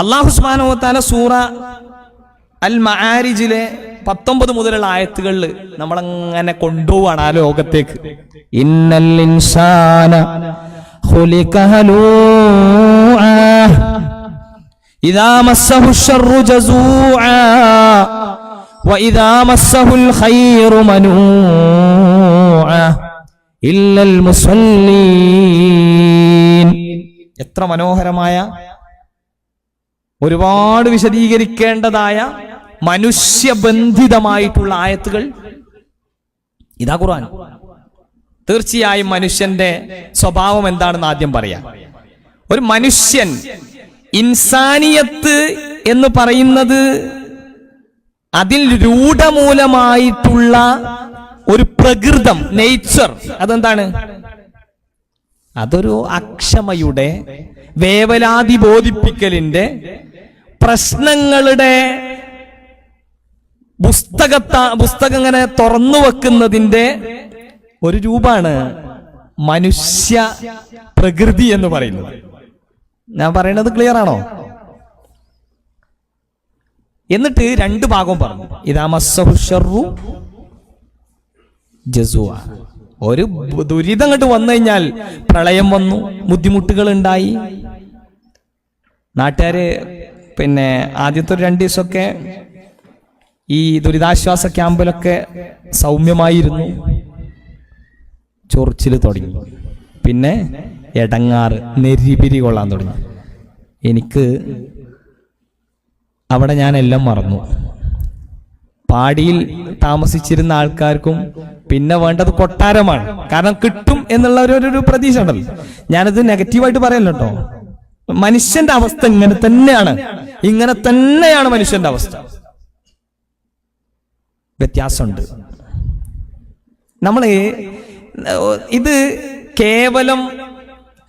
അല്ലാഹു സുബ്ഹാനഹു വ തആല സൂറ അൽ മആരിജിലെ 19 മുതലുള്ള ആയത്തുകളിൽ നമ്മളങ്ങനെ കൊണ്ടുപോവാണ് ആ ലോകത്തേക്ക്. ഇന്നൽ ഇൻസാന ഖുലിക ഹലൂആ ഇദാ മസ്സഹു ശർറു ജസൂആ വഇദാ മസ്സഹുൽ ഖൈറു മനൂആ ഇല്ലൽ മുസല്ലീൻ. എത്ര മനോഹരമായ, ഒരുപാട് വിശദീകരിക്കേണ്ടതായ മനുഷ്യബന്ധിതമായിട്ടുള്ള ആയത്തുകൾ. ഇതാ ഖുർആൻ. തീർച്ചയായും മനുഷ്യന്റെ സ്വഭാവം എന്താണെന്ന് ആദ്യം പറയാം. ഒരു മനുഷ്യൻ, ഇൻസാനിയത്ത് എന്ന് പറയുന്നത് അതിൽ രൂഢമൂലമായിട്ടുള്ള ഒരു പ്രകൃതം, നേച്ചർ, അതെന്താണ്? അതൊരു അക്ഷമയുടെ, വേവലാതി ബോധിപ്പിക്കലിന്റെ, പ്രശ്നങ്ങളുടെ പുസ്തകം ഇങ്ങനെ തുറന്നു വെക്കുന്നതിന്റെ ഒരു രൂപമാണ് മനുഷ്യ പ്രകൃതി എന്ന് പറയുന്നത്. ഞാൻ പറയുന്നത് ക്ലിയർ ആണോ? എന്നിട്ട് രണ്ട് ഭാഗവും പറഞ്ഞു. ഇദാ മസ്സഹു ശർറു ജസൂഅ. ഒരു ദുരിതം അങ്ങോട്ട് വന്നു കഴിഞ്ഞാൽ, പ്രളയം വന്നു, ബുദ്ധിമുട്ടുകൾ ഉണ്ടായി, നാട്ടുകാര് ആദ്യത്തെ 2 ദിവസമൊക്കെ ഈ ദുരിതാശ്വാസ ക്യാമ്പിലൊക്കെ സൗമ്യമായിരുന്നു. ചൊറിച്ചിൽ തുടങ്ങി, പിന്നെ എടങ്ങാറ്, നെരിപിരി കൊള്ളാൻ തുടങ്ങി. എനിക്ക് അവിടെ ഞാനെല്ലാം മറന്നു. പാടിയിൽ താമസിച്ചിരുന്ന ആൾക്കാർക്കും പിന്നെ വേണ്ടത് കൊട്ടാരമാണ്. കാരണം കിട്ടും എന്നുള്ള ഒരു പ്രതീക്ഷ ഉണ്ടല്ലോ. ഞാനത് നെഗറ്റീവായിട്ട് പറയല്ലോ കേട്ടോ. മനുഷ്യന്റെ അവസ്ഥ ഇങ്ങനെ തന്നെയാണ് മനുഷ്യന്റെ അവസ്ഥ. വ്യത്യാസമുണ്ട്. ഇത് കേവലം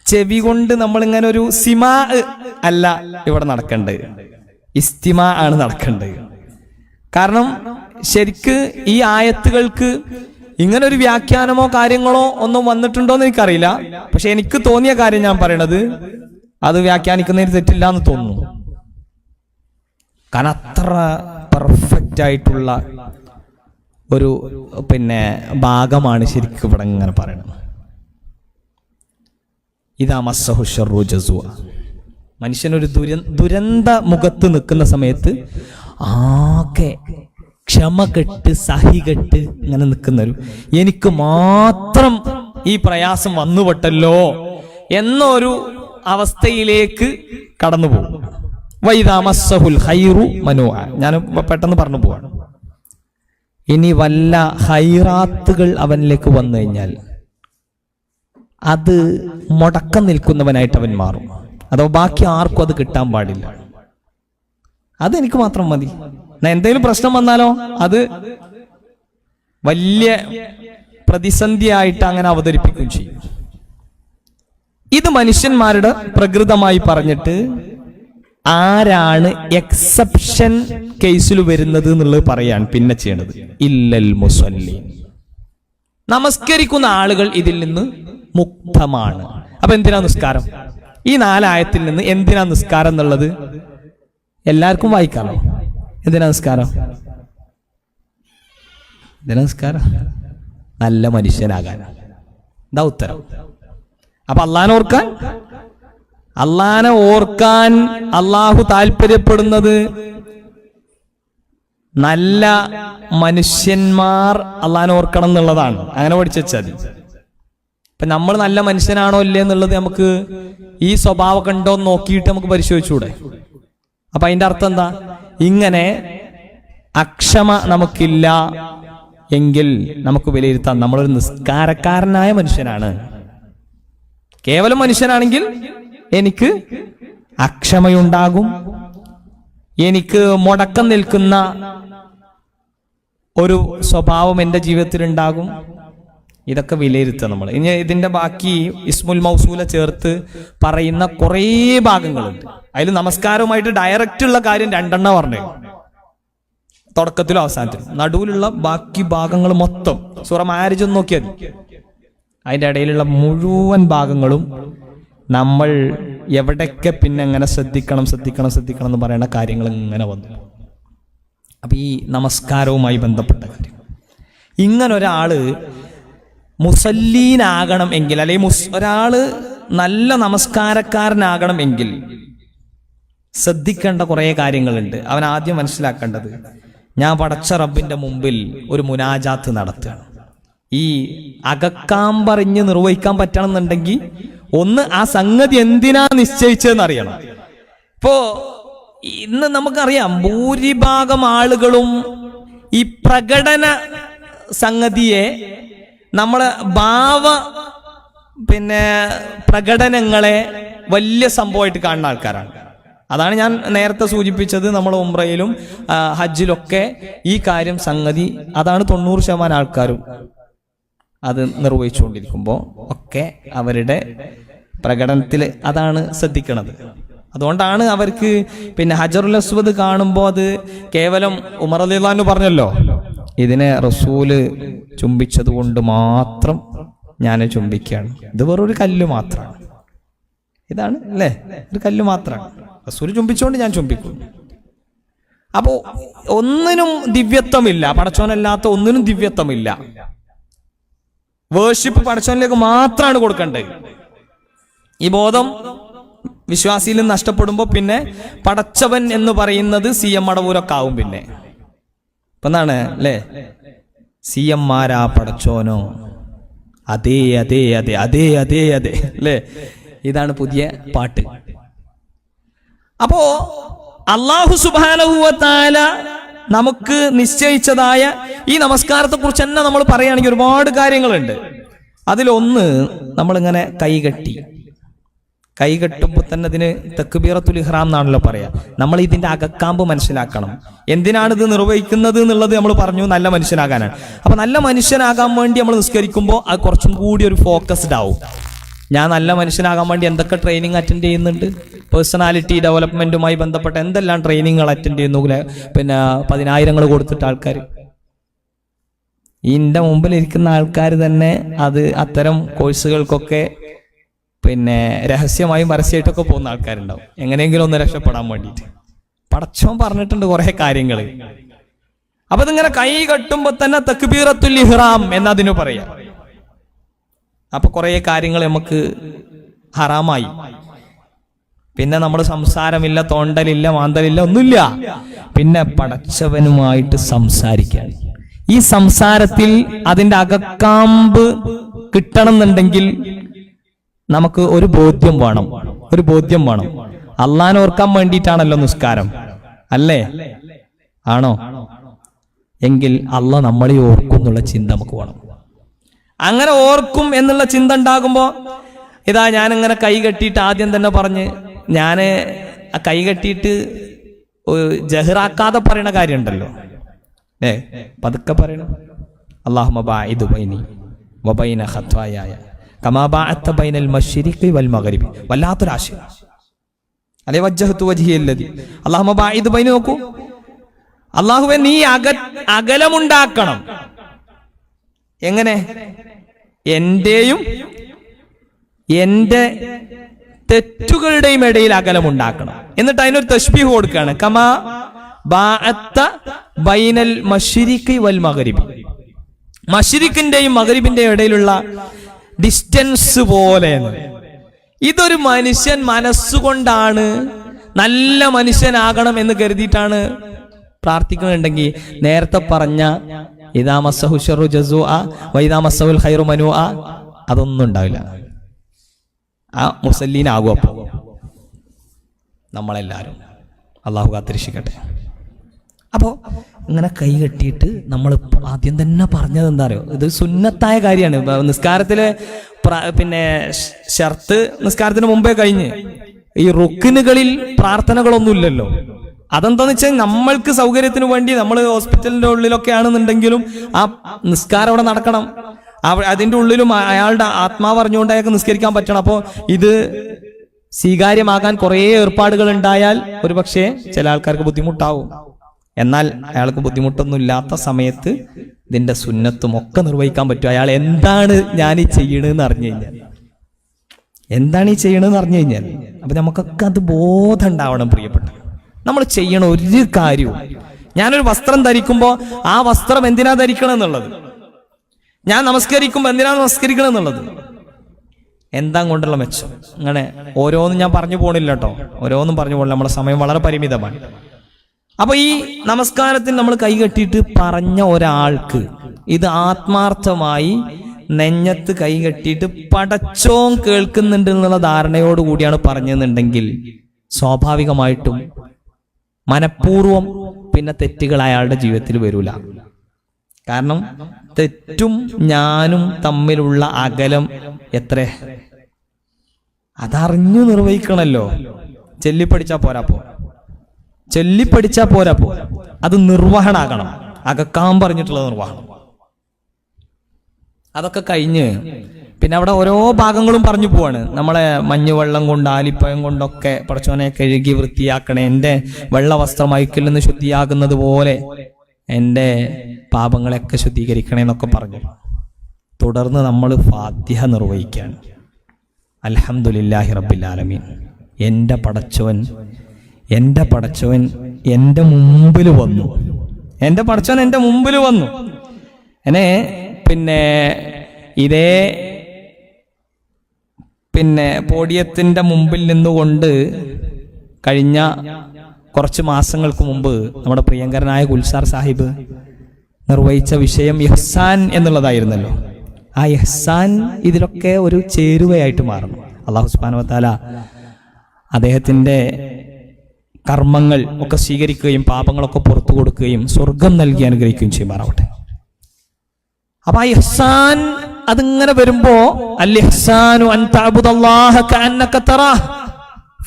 ചെവി കൊണ്ട് നമ്മളിങ്ങനെ ഒരു സിമാ അല്ല ഇവിടെ നടക്കേണ്ടത്, ഇസ്തിമാ ആണ് നടക്കേണ്ടത്. കാരണം ശരിക്ക് ഈ ആയത്തുകൾക്ക് ഇങ്ങനെ ഒരു വ്യാഖ്യാനമോ കാര്യങ്ങളോ ഒന്നും വന്നിട്ടുണ്ടോന്ന് എനിക്കറിയില്ല. പക്ഷെ എനിക്ക് തോന്നിയ കാര്യം ഞാൻ പറയണത്, അത് വ്യാഖ്യാനിക്കുന്നതിന് തെറ്റില്ല എന്ന് തോന്നുന്നു. കാരണം അത്ര പെർഫെക്റ്റ് ആയിട്ടുള്ള ഒരു ഭാഗമാണ് ശരിക്കും ഇവിടെ ഇങ്ങനെ പറയണത്. ഇദാ മസ്സഹു ശർറു ജസൂഅ. മനുഷ്യനൊരു ദുരന്ത മുഖത്ത് നിൽക്കുന്ന സമയത്ത് ആകെ ക്ഷമ കെട്ട് സഹികെട്ട് ഇങ്ങനെ നിൽക്കുന്നൊരു, എനിക്ക് മാത്രം ഈ പ്രയാസം വന്നുപെട്ടല്ലോ എന്നൊരു അവസ്ഥയിലേക്ക് കടന്നു പോകും. വഇദാ മസ്സഹുൽ ഖൈറു മനൂഅ. ഞാൻ പെട്ടെന്ന് പറഞ്ഞു പോവാണ്. ഇനി വല്ല ഹൈറാത്തുകൾ അവനിലേക്ക് വന്നു കഴിഞ്ഞാൽ അത് മുടക്കം നിൽക്കുന്നവനായിട്ട് അവൻ മാറും. അഥവാ ബാക്കി ആർക്കും അത് കിട്ടാൻ പാടില്ല. അതെനിക്ക് മാത്രം മതി. എന്തെങ്കിലും പ്രശ്നം വന്നാലോ അത് വലിയ പ്രതിസന്ധിയായിട്ട് അങ്ങനെ അവതരിപ്പിക്കുകയും ചെയ്യും. ഇത് മനുഷ്യന്മാരുടെ പ്രകൃതമായി പറഞ്ഞിട്ട് ആരാണ് എക്സെപ്ഷൻ കേസിൽ വരുന്നത് എന്നുള്ളത് പറയാണ് പിന്നെ ചെയ്യണത്. ഇല്ലൽ മുസല്ലീൻ. നമസ്കരിക്കുന്ന ആളുകൾ ഇതിൽ നിന്ന് മുക്തമാണ്. അപ്പൊ എന്തിനാ നിസ്കാരം? ഈ 4 ആയത്തിൽ നിന്ന് എന്തിനാ നിസ്കാരം എന്നുള്ളത് എല്ലാവർക്കും വായിക്കാമോ? എന്തിനാ നിസ്കാരം? നല്ല മനുഷ്യനാകാൻ. എന്താ ഉത്തരം? അപ്പൊ അള്ളാനെ ഓർക്കാൻ അള്ളാഹു താല്പര്യപ്പെടുന്നത് നല്ല മനുഷ്യന്മാർ അള്ളാനെ ഓർക്കണം എന്നുള്ളതാണ്. അങ്ങനെ പഠിച്ചാൽ ഇപ്പൊ നമ്മൾ നല്ല മനുഷ്യനാണോ ഇല്ലേ എന്നുള്ളത് നമുക്ക് ഈ സ്വഭാവം കണ്ടോ നോക്കിയിട്ട് നമുക്ക് പരിശോധിച്ചൂടെ? അപ്പൊ അതിന്റെ അർത്ഥം എന്താ? ഇങ്ങനെ അക്ഷമ നമുക്കില്ല എങ്കിൽ നമുക്ക് വിലയിരുത്താം നമ്മളൊരു നിസ്കാരക്കാരനായ മനുഷ്യനാണ്. കേവലം മനുഷ്യനാണെങ്കിൽ എനിക്ക് അക്ഷമയുണ്ടാകും, എനിക്ക് മുടക്കം നിൽക്കുന്ന ഒരു സ്വഭാവം എൻ്റെ ജീവിതത്തിൽ ഉണ്ടാകും. ഇതൊക്കെ വിലയിരുത്തുക നമ്മൾ. ഇനി ഇതിന്റെ ബാക്കി ഇസ്മുൽ മൗസൂല ചേർത്ത് പറയുന്ന കുറേ ഭാഗങ്ങളുണ്ട്. അതിൽ നമസ്കാരവുമായിട്ട് ഡയറക്റ്റ് ഉള്ള കാര്യം 2 പറഞ്ഞു, തുടക്കത്തിലും അവസാനത്തിലും. നടുവിലുള്ള ബാക്കി ഭാഗങ്ങൾ മൊത്തം സൂറ മാരിജ് ഒന്ന് നോക്കിയാൽ അതിൻ്റെ ഇടയിലുള്ള മുഴുവൻ ഭാഗങ്ങളും നമ്മൾ എവിടെയൊക്കെ പിന്നെ എങ്ങനെ ശ്രദ്ധിക്കണം എന്ന് പറയുന്ന കാര്യങ്ങൾ ഇങ്ങനെ വന്നു. അപ്പൊ ഈ നമസ്കാരവുമായി ബന്ധപ്പെട്ട കാര്യം, ഇങ്ങനൊരാള് മുസല്ലീനാകണം എങ്കിൽ, അല്ലെങ്കിൽ ഒരാള് നല്ല നമസ്കാരക്കാരനാകണം എങ്കിൽ ശ്രദ്ധിക്കേണ്ട കുറേ കാര്യങ്ങളുണ്ട്. അവൻ ആദ്യം മനസ്സിലാക്കേണ്ടത്, ഞാൻ പടച്ച റബ്ബിന്റെ മുമ്പിൽ ഒരു മുനാജാത്ത് നടത്തുകയാണ്. ഈ അകക്കാമ്പറിഞ്ഞ് നിർവഹിക്കാൻ പറ്റണം എന്നുണ്ടെങ്കിൽ ഒന്ന് ആ സംഗതി എന്തിനാ നിശ്ചയിച്ചതെന്ന് അറിയണം. ഇപ്പോ ഇന്ന് നമുക്കറിയാം, ഭൂരിഭാഗം ആളുകളും ഈ പ്രകടന സംഗതിയെ നമ്മളെ പ്രകടനങ്ങളെ വലിയ സംഭവമായിട്ട് കാണുന്ന ആൾക്കാരാണ്. അതാണ് ഞാൻ നേരത്തെ സൂചിപ്പിച്ചത്, നമ്മൾ ഉംറയിലും ഹജ്ജിലൊക്കെ ഈ കാര്യം സംഗതി അതാണ് 90% ആൾക്കാരും അത് നിർവഹിച്ചുകൊണ്ടിരിക്കുമ്പോൾ ഒക്കെ അവരുടെ പ്രകടനത്തിൽ അതാണ് ശ്രദ്ധിക്കുന്നത്. അതുകൊണ്ടാണ് അവർക്ക് ഹജറുൽ അസ്വദ് കാണുമ്പോൾ അത് കേവലം ഉമർ റളിയല്ലാഹു അൻഹു പറഞ്ഞല്ലോ, ഇതിനെ റസൂല് ചുംബിച്ചത് കൊണ്ട് മാത്രം ഞാൻ ചുംബിക്കുകയാണ്, ഇത് വെറൊരു കല്ല് മാത്രമാണ്, ഇതാണ് അല്ലേ, ഒരു കല്ല് മാത്രമാണ്, റസൂല് ചുംബിച്ചുകൊണ്ട് ഞാൻ ചുംബിക്കും. അപ്പോ ഒന്നിനും ദിവ്യത്വമില്ല, പടച്ചോനല്ലാത്ത ഒന്നിനും ദിവ്യത്വമില്ല. വേർഷിപ്പ് പടച്ചോനിലേക്ക് മാത്രമാണ് കൊടുക്കേണ്ടത്. ഈ ബോധം വിശ്വാസിയിൽ നഷ്ടപ്പെടുമ്പോൾ പിന്നെ പടച്ചവൻ എന്ന് പറയുന്നത് CM മടവൂരൊക്കെ ആവും. പിന്നെ ഇപ്പൊ എന്താണ് അല്ലേ, CM മാരാ പടച്ചോനോ, അതേ അതേ അതെ അതേ അതേ അതെ അല്ലേ, ഇതാണ് പുതിയ പാട്ട്. അപ്പോ അല്ലാഹു സുബ്ഹാനഹു വ തആല നമുക്ക് നിശ്ചയിച്ചതായ ഈ നമസ്കാരത്തെ കുറിച്ച് തന്നെ നമ്മൾ പറയുകയാണെങ്കിൽ ഒരുപാട് കാര്യങ്ങളുണ്ട്. അതിലൊന്ന്, നമ്മളിങ്ങനെ കൈകെട്ടുമ്പോൾ തന്നെ ഇതിന് തക്ബീറത്തുൽ ഇഹ്റാം എന്നാണല്ലോ പറയാ. നമ്മൾ ഇതിന്റെ അകക്കാമ്പ് മനസ്സിലാക്കണം. എന്തിനാണ് ഇത് നിർവഹിക്കുന്നത് എന്നുള്ളത് നമ്മൾ പറഞ്ഞു, നല്ല മനുഷ്യനാകാനാണ്. അപ്പൊ നല്ല മനുഷ്യനാകാൻ വേണ്ടി നമ്മൾ നിസ്കരിക്കുമ്പോൾ അത് കുറച്ചും കൂടി ഒരു ഫോക്കസ്ഡ് ആവും. ഞാൻ നല്ല മനുഷ്യനാകാൻ വേണ്ടി എന്തൊക്കെ ട്രെയിനിങ് അറ്റൻഡ് ചെയ്യുന്നുണ്ട്, പേഴ്സണാലിറ്റി ഡെവലപ്മെന്റുമായി ബന്ധപ്പെട്ട എന്തെല്ലാം ട്രെയിനിങ്ങുകൾ അറ്റൻഡ് ചെയ്യുന്നു, 10,000 കൊടുത്തിട്ട് ആൾക്കാർ. ഇതിൻ്റെ മുമ്പിലിരിക്കുന്ന ആൾക്കാർ തന്നെ അത് അത്തരം കോഴ്സുകൾക്കൊക്കെ രഹസ്യമായും പരസ്യമായിട്ടൊക്കെ പോകുന്ന ആൾക്കാരുണ്ടാവും, എങ്ങനെയെങ്കിലും ഒന്ന് രക്ഷപ്പെടാൻ വേണ്ടിയിട്ട്. പടച്ചോൻ പറഞ്ഞിട്ടുണ്ട് കുറെ കാര്യങ്ങൾ. അപ്പൊ ഇതിങ്ങനെ കൈ കെട്ടുമ്പോ തന്നെ തക്ബീറത്തുൽ ഇഹ്റാം എന്നതിനു പറയാം. അപ്പൊ കുറെ കാര്യങ്ങൾ നമുക്ക് ഹറാമായി. പിന്നെ നമ്മൾ സംസാരമില്ല, തോണ്ടലില്ല, മാന്തലില്ല, ഒന്നുമില്ല. പിന്നെ പടച്ചവനുമായിട്ട് സംസാരിക്കാൻ, ഈ സംസാരത്തിൽ അതിന്റെ അകക്കാമ്പ് കിട്ടണം എന്നുണ്ടെങ്കിൽ നമുക്ക് ഒരു ബോധ്യം വേണം. അള്ളാനെ ഓർക്കാൻ വേണ്ടിയിട്ടാണല്ലോ നിസ്കാരം, അല്ലേ? ആണോ? എങ്കിൽ അള്ളാഹ് നമ്മളെ ഓർക്കും എന്നുള്ള ചിന്ത നമുക്ക് വേണം. അങ്ങനെ ഓർക്കും എന്നുള്ള ചിന്ത ഉണ്ടാകുമ്പോ ഇതാ ഞാനിങ്ങനെ കൈ കെട്ടിയിട്ട് ആദ്യം തന്നെ പറഞ്ഞ്, ഞാൻ കൈ കെട്ടിയിട്ട് ജഹ്റാക്കാതെ പറയുന്ന കാര്യമുണ്ടല്ലോ, പതുക്കെ പറയണം. അല്ലാഹുമ്മ ബാഇദ് ബൈനി വബൈന ഖത്വായായ കമാ ബഅഅത ബൈനൽ മശ്രിഖി വൽ മഗ്രിബി. വല്ലാത്തൊരാശയം അലൈ വജ്ജഹതു വജ്ഹിയല്ലദി. അല്ലാഹുമ്മ ബാഇദ് ബൈനി, നോക്കൂ, അല്ലാഹുവേ നീ അകലമുണ്ടാക്കണം. എങ്ങനെ? എന്റെയും എന്റെ തെറ്റുകളുടെയും ഇടയിൽ അകലമുണ്ടാക്കണം. എന്നിട്ട് അതിനൊരു തശ്ബീഹ് കൊടുക്കുകയാണ്, കമാ ബഅഅത ബൈനൽ മശ്രിഖി വൽ മഗ്രിബി. മശ്രിഖിന്റെയും മഗ്രിബിന്റെയും ഇടയിലുള്ള ഡിസ്റ്റൻസ് പോലെ. ഇതൊരു മനുഷ്യൻ മനസ്സുകൊണ്ടാണ് നല്ല മനുഷ്യനാകണം എന്ന് കരുതിയിട്ടാണ് പ്രാർത്ഥിക്കുന്നുണ്ടെങ്കിൽ നേരത്തെ പറഞ്ഞ ഇദാ മസ്സഹു ശർറു ജസൂഅ വഇദാ മസ്സഹുൽ ഖൈറു മനുഅ അതൊന്നും ഉണ്ടാവില്ല. ആ മുസല്ലീനാകും അപ്പോൾ നമ്മളെല്ലാവരും. അള്ളാഹു കാത്തിരക്ഷിക്കട്ടെ. അപ്പോൾ ഇങ്ങനെ കൈ കെട്ടിയിട്ട് നമ്മൾ ആദ്യം തന്നെ പറഞ്ഞത് എന്താ അറിയോ, ഇത് സുന്നത്തായ കാര്യമാണ്. നിസ്കാരത്തിലെ ഷർത്ത് നിസ്കാരത്തിന് മുമ്പേ കഴിഞ്ഞ്, ഈ റുക്കിനുകളിൽ പ്രാർത്ഥനകളൊന്നുമില്ലല്ലോ. അതെന്താന്ന് വെച്ചാൽ നമ്മൾക്ക് സൗകര്യത്തിന് വേണ്ടി നമ്മൾ ഹോസ്പിറ്റലിന്റെ ഉള്ളിലൊക്കെ ആണെന്നുണ്ടെങ്കിലും ആ നിസ്കാരം അവിടെ നടക്കണം. അതിന്റെ ഉള്ളിലും അയാളുടെ ആത്മാവ് അറിഞ്ഞുകൊണ്ട് അയാൾക്ക് നിസ്കരിക്കാൻ പറ്റണം. അപ്പോൾ ഇത് സ്വീകാര്യമാകാൻ കുറേ ഏർപ്പാടുകൾ ഉണ്ടായാൽ ഒരുപക്ഷെ ചില ആൾക്കാർക്ക് ബുദ്ധിമുട്ടാവും. എന്നാൽ അയാൾക്ക് ബുദ്ധിമുട്ടൊന്നും ഇല്ലാത്ത സമയത്ത് ഇതിന്റെ സുന്നത്തും ഒക്കെ നിർവഹിക്കാൻ പറ്റും. അയാൾ എന്താണ് ഞാൻ ഈ ചെയ്യണെന്ന് അറിഞ്ഞു കഴിഞ്ഞാൽ എന്താണ് ഈ ചെയ്യണമെന്ന് അറിഞ്ഞു കഴിഞ്ഞാൽ അപ്പൊ നമുക്കൊക്കെ അത് ബോധം ഉണ്ടാവണം പ്രിയപ്പെട്ട. നമ്മൾ ചെയ്യണ ഒരു കാര്യവും, ഞാനൊരു വസ്ത്രം ധരിക്കുമ്പോൾ ആ വസ്ത്രം എന്തിനാ ധരിക്കണം എന്നുള്ളത്, ഞാൻ നമസ്കരിക്കുമ്പോൾ എന്തിനാ നമസ്കരിക്കണം എന്നുള്ളത്, എന്താ കൊണ്ടുള്ള മെച്ചം, അങ്ങനെ ഓരോന്നും ഞാൻ പറഞ്ഞു പോണില്ല കേട്ടോ, ഓരോന്നും പറഞ്ഞു പോണില്ല, നമ്മുടെ സമയം വളരെ പരിമിതമാണ്. അപ്പൊ ഈ നമസ്കാരത്തിൽ നമ്മൾ കൈകെട്ടിയിട്ട് പറഞ്ഞ ഒരാൾക്ക് ഇത് ആത്മാർത്ഥമായി നെഞ്ഞത്ത് കൈകെട്ടിയിട്ട് പടച്ചോൻ കേൾക്കുന്നുണ്ട് എന്നുള്ള ധാരണയോട് കൂടിയാണ് പറഞ്ഞെന്നുണ്ടെങ്കിൽ സ്വാഭാവികമായിട്ടും മനഃപൂർവം പിന്നെ തെറ്റുകൾ അയാളുടെ ജീവിതത്തിൽ വരൂല. കാരണം തെറ്റും ഞാനും തമ്മിലുള്ള അകലം എത്ര, അതറിഞ്ഞു നിർവഹിക്കണല്ലോ. ചൊല്ലിപ്പടിച്ചാ പോരാ, അത് നിർവഹണാകണം. അകക്കാൻ പറഞ്ഞിട്ടുള്ള നിർവഹണം. അതൊക്കെ കഴിഞ്ഞ് പിന്നെ അവിടെ ഓരോ ഭാഗങ്ങളും പറഞ്ഞു പോവാണ്. നമ്മളെ മഞ്ഞുവെള്ളം കൊണ്ട് ആലിപ്പഴം കൊണ്ടൊക്കെ പടച്ചോനെ കഴുകി വൃത്തിയാക്കണേ, എൻ്റെ വെള്ള വസ്ത്രം അയക്കില്ലെന്ന് ശുദ്ധിയാകുന്നത് പോലെ എൻ്റെ പാപങ്ങളെയൊക്കെ ശുദ്ധീകരിക്കണേ എന്നൊക്കെ പറഞ്ഞു. തുടർന്ന് നമ്മൾ ഫാത്തിഹ നിർവഹിക്കാൻ അൽഹംദുലില്ലാഹി റബ്ബിൽ ആലമീൻ. എൻ്റെ പടച്ചോൻ എൻ്റെ മുമ്പിൽ വന്നു, എൻ്റെ പടച്ചോൻ എൻ്റെ മുമ്പിൽ വന്നു. എന്നെ പിന്നെ ഇതേ പോഡിയത്തിൻ്റെ മുമ്പിൽ നിന്നുകൊണ്ട് കഴിഞ്ഞ കുറച്ച് മാസങ്ങൾക്ക് മുമ്പ് നമ്മുടെ പ്രിയങ്കരനായ ഗുൽസാർ സാഹിബ് നിർവഹിച്ച വിഷയം ഇഹ്സാൻ എന്നുള്ളതായിരുന്നല്ലോ. ആ ഇഹ്സാൻ ഇതിലൊക്കെ ഒരു ചേരുവയായിട്ട് മാറണം. അല്ലാഹു സുബ്ഹാനഹു വ തആല അദ്ദേഹത്തിൻ്റെ കർമ്മങ്ങൾ ഒക്കെ സ്വീകരിക്കുകയും പാപങ്ങളൊക്കെ പുറത്തു കൊടുക്കുകയും സ്വർഗം നൽകി അനുഗ്രഹിക്കുകയും ചെയ്യുമാറാവട്ടെ. അപ്പൊ ആ ഇഹ്സാൻ അതിങ്ങനെ വരുമ്പോ അൽ ഇഹ്സാനു അൻ തഅബുദല്ലാഹ കഅന്നക തറാഹ്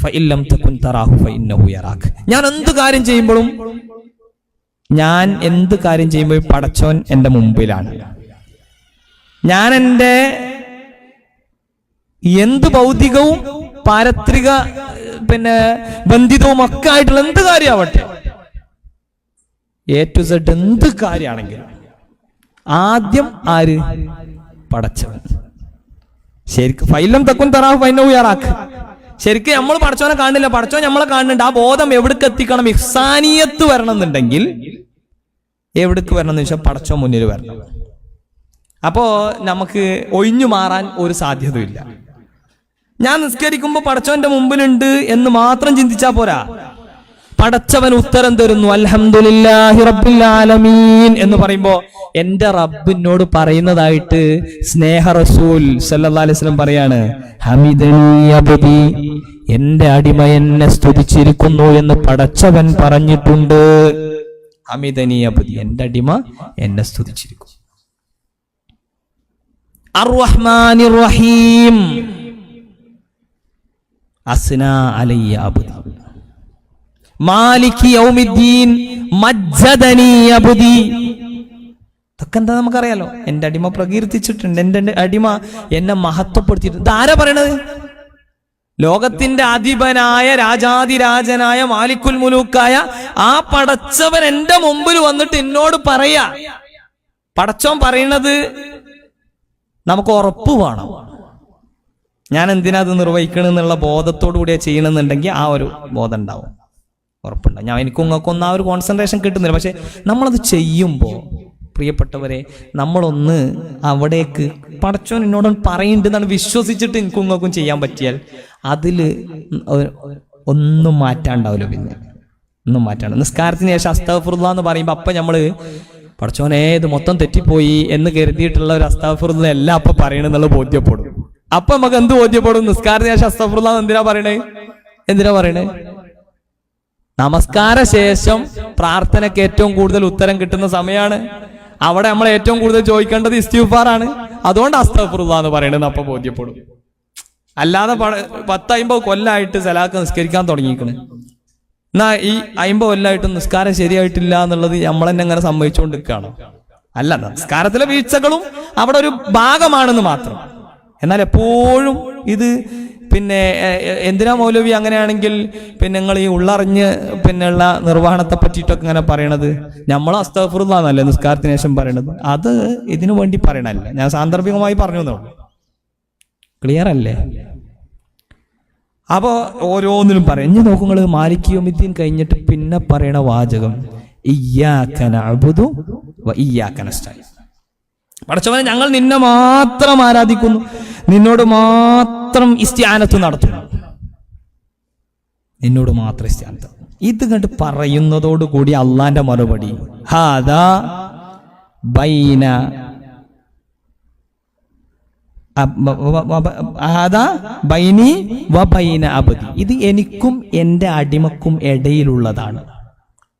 ഫഇൻ ലം തകുൻ തറാഹു ഫഇന്നഹു യറാക്. ഞാൻ എന്ത് കാര്യം ചെയ്യുമ്പോഴും പടച്ചോൻ എൻ്റെ മുമ്പിലാണ്. ഞാൻ എൻ്റെ എന്ത് ഭൗതികവും പാരത്രിക ബന്ധിതവും ഒക്കെ ആയിട്ടുള്ള എന്ത് കാര്യമാവട്ടെ, A to Z എന്ത് കാര്യമാണെങ്കിലും ആദ്യം ആര്? പടച്ചവൻ. ശരിക്കും ഫൈലം തക്കും തറാഹു ഫൈനഹു യറാക്. ശരിക്കും നമ്മൾ പടച്ചോനെ കാണില്ല, പടച്ചോൻ നമ്മളെ കാണുന്നുണ്ട്. ആ ബോധം എവിടേക്ക് എത്തിക്കണം? ഇഹ്സാനിയത്ത് വരണം എന്നുണ്ടെങ്കിൽ എവിടേക്ക് വരണം എന്ന് വെച്ചാൽ പടച്ചോൻ മുന്നിൽ വരണം. അപ്പോ നമുക്ക് ഒഴിഞ്ഞു മാറാൻ ഒരു സാധ്യതയില്ല. ഞാൻ നിസ്കരിക്കുമ്പോൾ പടച്ചവന്റെ മുമ്പിലുണ്ട് എന്ന് മാത്രം ചിന്തിച്ചാ പോരാ, പടച്ചവൻ ഉത്തരം തരുന്നു അൽഹംദുലില്ലാഹി റബ്ബിൽ ആലമീൻ എന്ന് പറയുമ്പോ എന്റെ റബ്ബിനോട് പറയുന്നതായിട്ട് സ്നേഹ റസൂൽ സല്ലല്ലാഹു അലൈഹി വസല്ലം പറയാണ്, ഹമിദനി അബ്ദി, എന്റെ അടിമ എന്നെ സ്തുതിച്ചിരിക്കുന്നു എന്ന് പടച്ചവൻ പറഞ്ഞിട്ടുണ്ട്. ഹമിദനി അബ്ദി, എന്റെ അടിമ എന്നെ സ്തുതിച്ചിരിക്കുന്നു. അർ-റഹ്മാനിർ റഹീം, അസ്നാ അലയ്യ അബ്ദി, മാലികി യൗമിദ്ദീൻ, മജ്ജദനി അബ്ദി. ഇതൊക്കെ എന്താ നമുക്കറിയാലോ. എന്റെ അടിമ പ്രകീർത്തിച്ചിട്ടുണ്ട്, എന്റെ അടിമ എന്നെ മഹത്വപ്പെടുത്തിയിട്ടുണ്ട്. ഇതാരാ പറയണത്? ലോകത്തിന്റെ അധിപനായ രാജാതിരാജനായ മാലിക്കുൽ മുലൂക്കായ ആ പടച്ചവൻ എന്റെ മുമ്പിൽ വന്നിട്ട് എന്നോട് പറയാ. പടച്ചോൻ പറയണത് നമുക്ക് ഉറപ്പ് വേണം. ഞാൻ എന്തിനാ അത് നിർവഹിക്കണമെന്നുള്ള ബോധത്തോടു കൂടിയാ ചെയ്യണമെന്നുണ്ടെങ്കിൽ ആ ഒരു ബോധം ഉണ്ടാവും, ഉറപ്പുണ്ടാവും. എനിക്കും നിങ്ങൾക്കൊന്നും ആ ഒരു കോൺസെൻട്രേഷൻ കിട്ടുന്നില്ല. പക്ഷെ നമ്മളത് ചെയ്യുമ്പോൾ പ്രിയപ്പെട്ടവരെ, നമ്മളൊന്ന് അവിടേക്ക് പടച്ചോൻ എന്നോട് പറയുന്നുണ്ടെന്നാണ് വിശ്വസിച്ചിട്ട് എനിക്കും നിങ്ങൾക്കും ചെയ്യാൻ പറ്റിയാൽ അതിൽ ഒന്നും മാറ്റാണ്ടാവില്ല. പിന്നെ ഒന്നും മാറ്റാണ്ട് നിസ്കാരത്തിന് ശേഷം അസ്തഗ്ഫിറുല്ലാഹ് എന്ന് പറയുമ്പോൾ അപ്പം നമ്മൾ പടച്ചോനെ ഇത് മൊത്തം തെറ്റിപ്പോയി എന്ന് കരുതിയിട്ടുള്ള ഒരു അസ്തഗ്ഫിറുല്ലാഹ് എല്ലാം അപ്പം പറയണമെന്നുള്ള ബോധ്യപ്പെടും. അപ്പൊ നമുക്ക് എന്ത് ബോധ്യപ്പെടും? നിസ്കാരത്തിന് ശേഷം അസ്തഗ്ഫിറുല്ലാഹ് എന്തിനാ പറയണേ? നമസ്കാര ശേഷം പ്രാർത്ഥനയ്ക്ക് ഏറ്റവും കൂടുതൽ ഉത്തരം കിട്ടുന്ന സമയമാണ്. അവിടെ നമ്മൾ ഏറ്റവും കൂടുതൽ ചോദിക്കേണ്ടത് ഇസ്തിഗ്ഫാറാണ്. അതുകൊണ്ട് അസ്തഗ്ഫിറുല്ലാഹ് എന്ന് പറയണെന്ന് അപ്പൊ ബോധ്യപ്പെടും. അല്ലാതെ 10-50 കൊല്ലമായിട്ട് സലാത്ത് നിസ്കരിക്കാൻ തുടങ്ങിയിരിക്കണ്, എന്നാ ഈ 50 കൊല്ലമായിട്ടും നിസ്കാരം ശരിയായിട്ടില്ല എന്നുള്ളത് നമ്മൾ തന്നെ അങ്ങനെ സംഭവിച്ചുകൊണ്ടിരിക്കുകയാണ്. അല്ല, നിസ്കാരത്തിലെ വീഴ്ചകളും അവിടെ ഒരു ഭാഗമാണെന്ന് മാത്രം. എന്നാൽ എപ്പോഴും ഇത് എന്തിനാ മൗലവി അങ്ങനെയാണെങ്കിൽ നിങ്ങൾ ഈ ഉള്ളറിഞ്ഞ് ഉള്ള നിർവഹണത്തെ പറ്റിയിട്ടൊക്കെ ഇങ്ങനെ പറയണത്? നമ്മൾ അസ്തഗ്ഫിറുല്ലാഹ് എന്നല്ലേ നിസ്കാരത്തിന് ശേഷം പറയണത്? അത് ഇതിനു വേണ്ടി പറയണല്ല, ഞാൻ സാന്ദർഭികമായി പറഞ്ഞു എന്നുള്ളൂ. ക്ലിയർ അല്ലേ? അപ്പോൾ ഓരോന്നിലും പറയും. ഇനി നോക്കുങ്ങൾ, മാലിക് യൗമിദ്ദീൻ കഴിഞ്ഞിട്ട് പിന്നെ പറയണ വാചകം ഇയ്യാക നഅ്ബുദു വ ഇയ്യാക നസ്തഈൻ. പടച്ചവനെ, ഞങ്ങൾ നിന്നെ മാത്രം ആരാധിക്കുന്നു, നിന്നോട് മാത്രം ഇസ്തിആനത്ത് നടത്തുന്നു, നിന്നോട് മാത്രം ഇസ്തിആനത്ത്. ഇത് കണ്ട് പറയുന്നതോടുകൂടി അള്ളാന്റെ മറുപടി ഹാദാ ബൈന ബൈനി വ ബൈന അബ്ദി, ഇത് എനിക്കും എൻ്റെ അടിമക്കും ഇടയിലുള്ളതാണ്.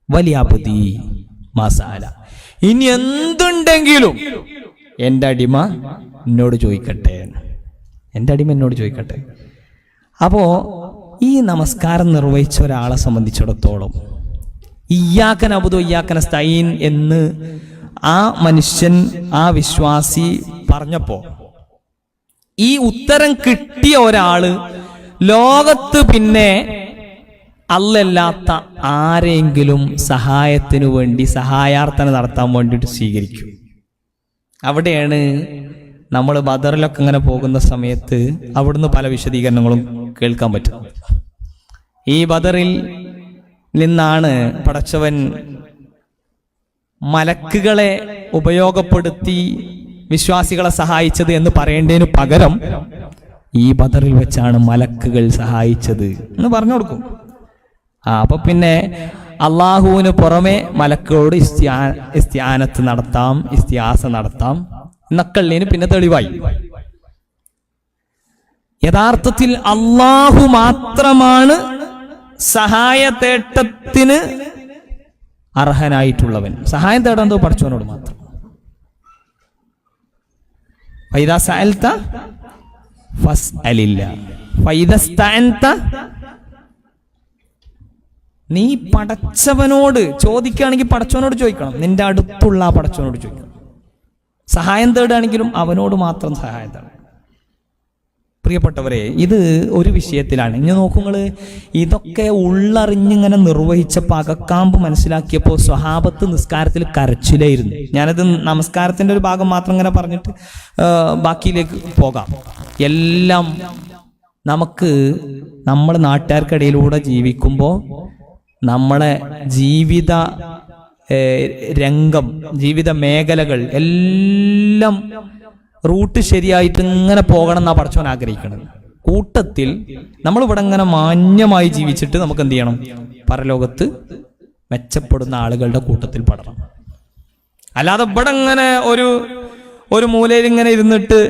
വലിയ അബ്ദി മസാല, ഇനി എന്തുണ്ടെങ്കിലും എൻ്റെ അടിമ എന്നോട് ചോദിക്കട്ടെ, എൻ്റെ അടിമ എന്നോട് ചോദിക്കട്ടെ. അപ്പോ ഈ നമസ്കാരം നിർവഹിച്ച ഒരാളെ സംബന്ധിച്ചിടത്തോളം ഇയ്യാക നഅ്ബുദു ഇയ്യാക നസ്തഈൻ എന്ന് ആ മനുഷ്യൻ, ആ വിശ്വാസി പറഞ്ഞപ്പോ ഈ ഉത്തരം കിട്ടിയ ഒരാള് ലോകത്ത് പിന്നെ അല്ലല്ലാത്ത ആരെങ്കിലും സഹായത്തിനു വേണ്ടി സഹായാർത്ഥന നടത്താൻ വേണ്ടിയിട്ട് സ്വീകരിക്കും. അവിടെയാണ് നമ്മൾ ബദറിലൊക്കെ ഇങ്ങനെ പോകുന്ന സമയത്ത് അവിടുന്ന് പല വിശദീകരണങ്ങളും കേൾക്കാൻ പറ്റും. ഈ ബദറിൽ നിന്നാണ് പടച്ചവൻ മലക്കുകളെ ഉപയോഗപ്പെടുത്തി വിശ്വാസികളെ സഹായിച്ചത് എന്ന് പറയേണ്ടതിനു പകരം ഈ ബദറിൽ വെച്ചാണ് മലക്കുകൾ സഹായിച്ചത് എന്ന് പറഞ്ഞു കൊടുക്കും. അപ്പൊ പിന്നെ അള്ളാഹുവിന് പുറമെ മലക്കുകളോട് ഇസ്തിആനത്ത് നടത്താം, ഇസ്തിആസ നടത്താം എന്നൊക്കെയുള്ളതിന് പിന്നെ തെളിവായി. യഥാർത്ഥത്തിൽ അള്ളാഹു മാത്രമാണ് സഹായ തേട്ടത്തിന് അർഹനായിട്ടുള്ളവൻ. സഹായം തേടുന്നത് പഠിച്ചവനോട് മാത്രം. ഫൈദാ സഅൽത ഫസ്അലില്ല ഫൈദാ സ്തഅൻത, നീ പടച്ചവനോട് ചോദിക്കുകയാണെങ്കിൽ പടച്ചവനോട് ചോദിക്കണം, നിന്റെ അടുത്തുള്ള ആ പടച്ചവനോട് ചോദിക്കണം. സഹായം തേടുകയാണെങ്കിലും അവനോട് മാത്രം സഹായം തേടണം. പ്രിയപ്പെട്ടവരെ, ഇത് ഒരു വിഷയത്തിലാണ്. ഇനി നോക്കുങ്ങള്, ഇതൊക്കെ ഉള്ളറിഞ്ഞിങ്ങനെ നിർവഹിച്ചപ്പോൾ അകക്കാമ്പ് മനസ്സിലാക്കിയപ്പോൾ സ്വഹാബത്ത് നിസ്കാരത്തിൽ കരച്ചിലായിരുന്നു. ഞാനത് നമസ്കാരത്തിന്റെ ഒരു ഭാഗം മാത്രം ഇങ്ങനെ പറഞ്ഞിട്ട് ബാക്കിയിലേക്ക് പോകാം. എല്ലാം നമുക്ക് നമ്മൾ നാട്ടുകാർക്കിടയിലൂടെ ജീവിക്കുമ്പോൾ നമ്മളെ ജീവിത രംഗം, ജീവിത മേഖലകൾ എല്ലാം റൂട്ട് ശരിയായിട്ട് ഇങ്ങനെ പോകണം എന്നാ പടച്ചവൻ ആഗ്രഹിക്കുന്നത്. കൂട്ടത്തിൽ നമ്മളിവിടെ ഇങ്ങനെ മാന്യമായി ജീവിച്ചിട്ട് നമുക്ക് എന്ത് ചെയ്യണം? പരലോകത്ത് മെച്ചപ്പെടുന്ന ആളുകളുടെ കൂട്ടത്തിൽ പെടണം. അല്ലാതെ ഇവിടെ ഇങ്ങനെ ഒരു മൂലയിൽ ഇങ്ങനെ ഇരുന്നിട്ട്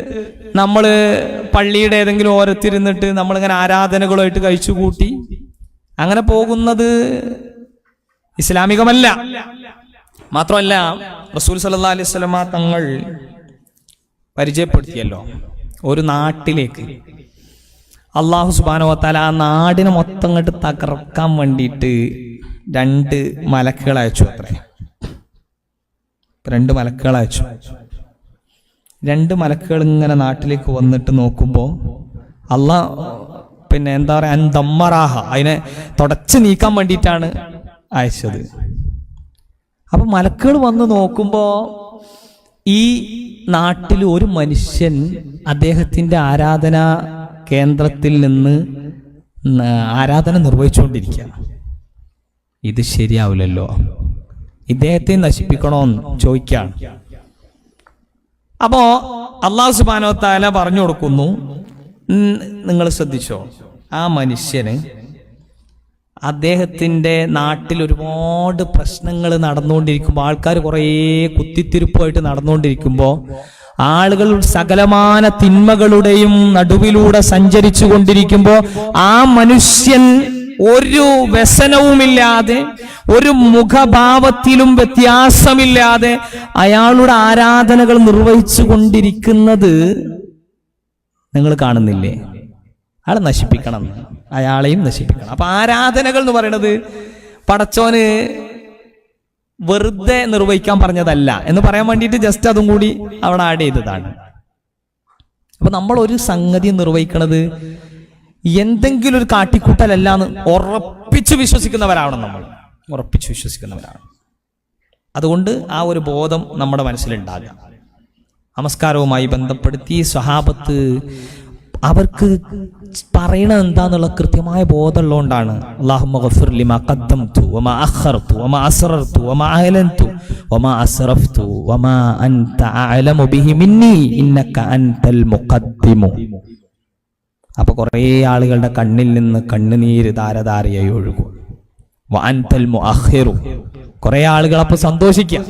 നമ്മള് പള്ളിയുടെ ഏതെങ്കിലും ഓരത്തിരുന്നിട്ട് നമ്മളിങ്ങനെ ആരാധനകളുമായിട്ട് കഴിച്ചു കൂട്ടി അങ്ങനെ പോകുന്നത് ഇസ്ലാമികമല്ല. മാത്രമല്ല, റസൂൽ സല്ലല്ലാഹു അലൈഹി വസല്ലമ തങ്ങൾ പരിചയപ്പെടുത്തിയല്ലോ, ഒരു നാട്ടിലേക്ക് അള്ളാഹു സുബ്ഹാനഹു വ തആല ആ നാടിനെ മൊത്തം അങ്ങോട്ട് തകർക്കാൻ വേണ്ടിയിട്ട് 2 മലക്കുകൾ അയച്ചു. അത്രേ 2 മലക്കുകൾ അയച്ചു. 2 മലക്കുകൾ ഇങ്ങനെ നാട്ടിലേക്ക് വന്നിട്ട് നോക്കുമ്പോൾ അള്ളാഹ് പിന്നെ എന്താ പറയാ, അൻദമ്മറാഹ, അതിനെ തുടച്ച് നീക്കാൻ വേണ്ടിയിട്ടാണ് അയച്ചത്. അപ്പൊ മലക്കുകൾ വന്ന് നോക്കുമ്പോ ഈ നാട്ടിൽ ഒരു മനുഷ്യൻ അദ്ദേഹത്തിന്റെ ആരാധനാ കേന്ദ്രത്തിൽ നിന്ന് ആരാധന നിർവഹിച്ചുകൊണ്ടിരിക്കുകയാണ്. ഇത് ശരിയാവില്ലല്ലോ, ഇദ്ദേഹത്തെ നശിപ്പിക്കണോന്ന് ചോദിക്കുകയാണ്. അപ്പോ അല്ലാഹു സുബ്ഹാനഹു വ തആല പറഞ്ഞു കൊടുക്കുന്നു, നിങ്ങൾ ശ്രദ്ധിച്ചോ, ആ മനുഷ്യന് അദ്ദേഹത്തിൻ്റെ നാട്ടിൽ ഒരുപാട് പ്രശ്നങ്ങൾ നടന്നുകൊണ്ടിരിക്കുമ്പോൾ, ആൾക്കാർ കുറേ കുത്തിത്തിരിപ്പായിട്ട് നടന്നുകൊണ്ടിരിക്കുമ്പോൾ, ആളുകൾ സകലമാന തിന്മകളുടെയും നടുവിലൂടെ സഞ്ചരിച്ചു കൊണ്ടിരിക്കുമ്പോൾ ആ മനുഷ്യൻ ഒരു വ്യസനവുമില്ലാതെ, ഒരു മുഖഭാവത്തിലും വ്യത്യാസമില്ലാതെ അയാളുടെ ആരാധനകൾ നിർവഹിച്ചു കൊണ്ടിരിക്കുന്നത് നിങ്ങൾ കാണുന്നില്ലേ? അയാളെ നശിപ്പിക്കണം, അയാളെയും നശിപ്പിക്കണം. അപ്പൊ ആരാധനകൾ എന്ന് പറയുന്നത് പടച്ചോന് വെറുതെ നിർവഹിക്കാൻ പറഞ്ഞതല്ല എന്ന് പറയാൻ വേണ്ടിയിട്ട് ജസ്റ്റ് അതും കൂടി അവിടെ ആഡ് ചെയ്തതാണ്. അപ്പൊ നമ്മൾ ഒരു സംഗതി നിർവഹിക്കണത് എന്തെങ്കിലും ഒരു കാട്ടിക്കൂട്ടലല്ല എന്ന് ഉറപ്പിച്ചു വിശ്വസിക്കുന്നവരാവണം. നമ്മൾ ഉറപ്പിച്ചു വിശ്വസിക്കുന്നവരാണ്. അതുകൊണ്ട് ആ ഒരു ബോധം നമ്മുടെ മനസ്സിലുണ്ടാകുക. നമസ്കാരവുമായി ബന്ധപ്പെടുത്തി സ്വഹാബത്ത് അവർക്ക് പറയണത് എന്താന്നുള്ള കൃത്യമായ ബോധമുള്ളതുകൊണ്ടാണ്. അല്ലാഹുമ്മ ഗഫിർ ലിമാ ഖദ്ദംതു വമാ അഖർതു വമാ അസ്റർതു വമാ അഅലൻതു വമാ അസ്റഫ്തു വമാ അൻത അഅലമു ബിഹി മിന്നി ഇന്നക അൻതൽ മുഖദ്ദിമു. അപ്പൊ കുറേ ആളുകളുടെ കണ്ണിൽ നിന്ന് കണ്ണുനീര് ധാരധാരയായി ഒഴുകും. വ അൻതൽ മുഅഖിറു, കുറേ ആളുകൾ അപ്പൊ സന്തോഷിക്കുക.